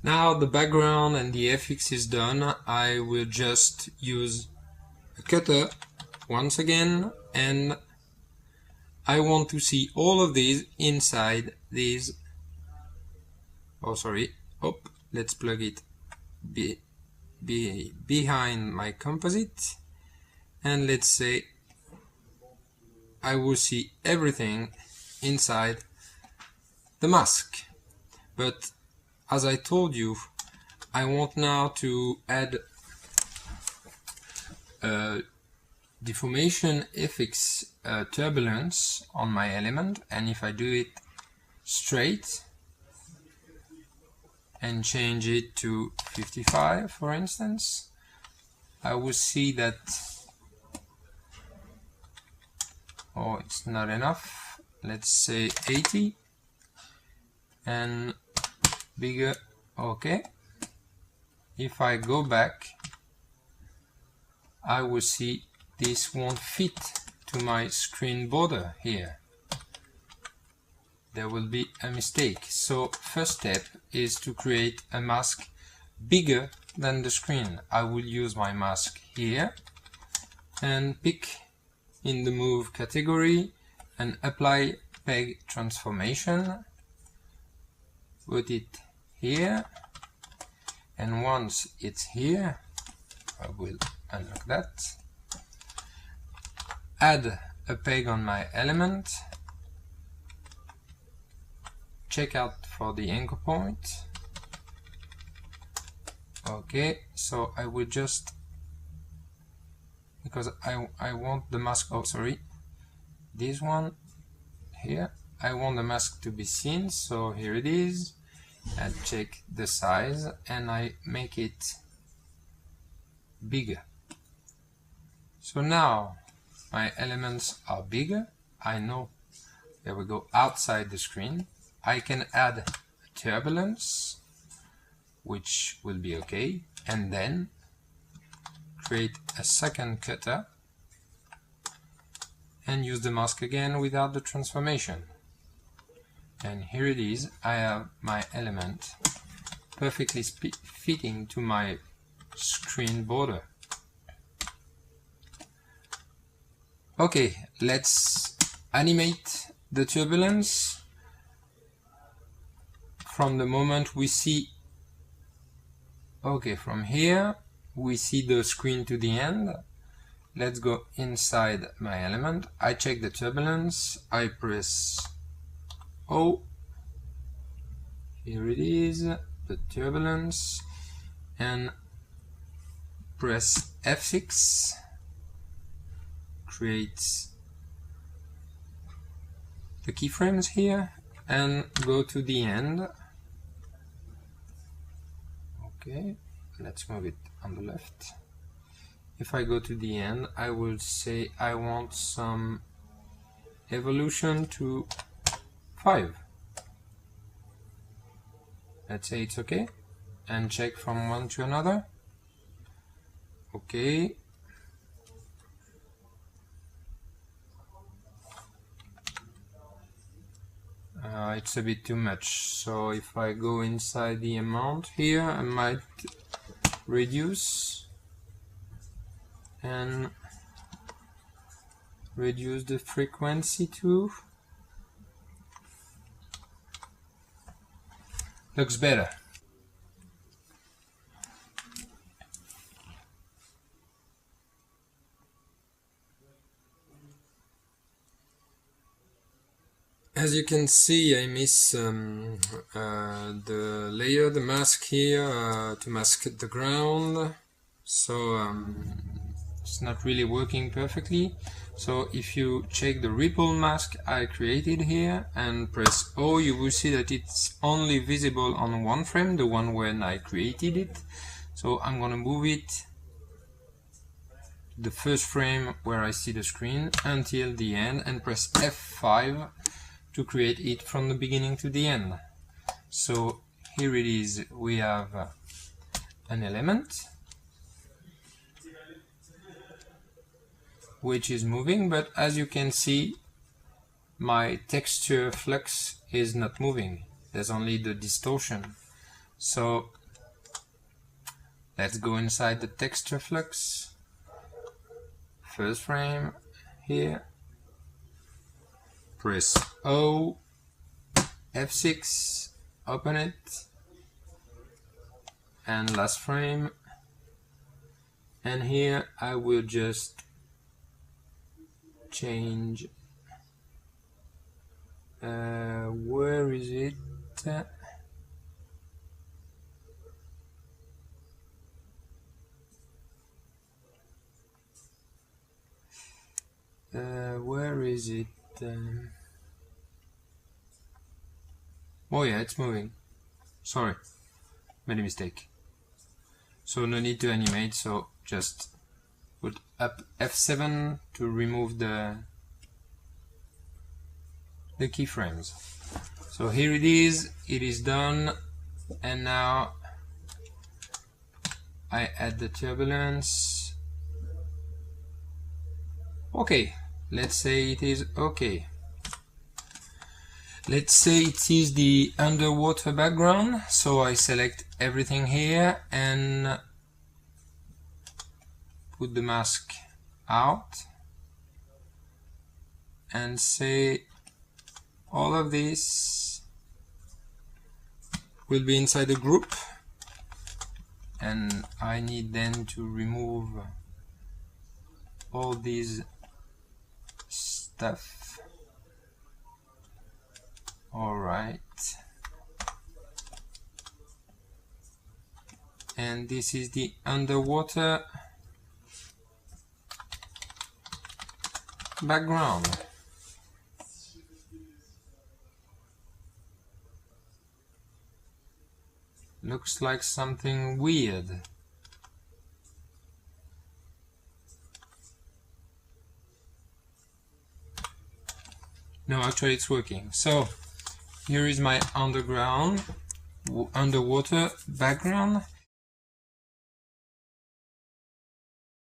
Now the background and the FX is done. I will just use a cutter once again, and I want to see all of these inside these. Oh, sorry. Let's plug it behind my composite, and let's say I will see everything inside the mask. But as I told you, I want now to add deformation FX turbulence on my element, and if I do it straight and change it to 55 for instance, I will see that, oh, it's not enough, let's say 80 and bigger. Okay, if I go back, I will see this won't fit to my screen border here. There will be a mistake. So first step is to create a mask bigger than the screen. I will use my mask here and pick in the move category and apply peg transformation. Put it here, and once it's here, I will unlock that. Add a peg on my element. Check out for the anchor point. Okay, so I will just, because I want the mask, oh sorry, this one here, I want the mask to be seen, so here it is. And check the size and I make it bigger. So now my elements are bigger. I know, there we go, outside the screen. I can add a turbulence, which will be okay, and then create a second cutter and use the mask again without the transformation. And here it is, I have my element perfectly fitting to my screen border. Okay, let's animate the turbulence from the moment we see, okay, from here we see the screen to the end. Let's go inside my element. I check the turbulence, I press O, here it is, the turbulence, and press F6, create the keyframes here, and go to the end. Okay, let's move it on the left. If I go to the end, I will say I want some evolution to 5. Let's say it's okay, and check from one to another. Okay. It's a bit too much, so if I go inside the amount here, I might reduce and reduce the frequency too. Looks better. As you can see, I miss the layer, the mask here, to mask the ground, so it's not really working perfectly. So if you check the ripple mask I created here and press O, you will see that it's only visible on one frame, the one when I created it. So I'm gonna move it to the first frame where I see the screen until the end and press F5 to create it from the beginning to the end. So here it is, we have an element which is moving, but as you can see, my texture flux is not moving. There's only the distortion. So Let's go inside the texture flux. First frame here. Press O, F6, open it, and last frame. And here I will just change. Where is it? Where is it? Oh yeah, it's moving. Sorry, made a mistake. So no need to animate, so just put up F7 to remove the keyframes. So here it is done, and now I add the turbulence. Okay, let's say it is okay. Let's say it is the underwater background, so I select everything here and put the mask out and say all of this will be inside the group, and I need then to remove all these stuff. Alright, and this is the underwater background. Looks like something weird. No, actually it's working. So here is my underwater background,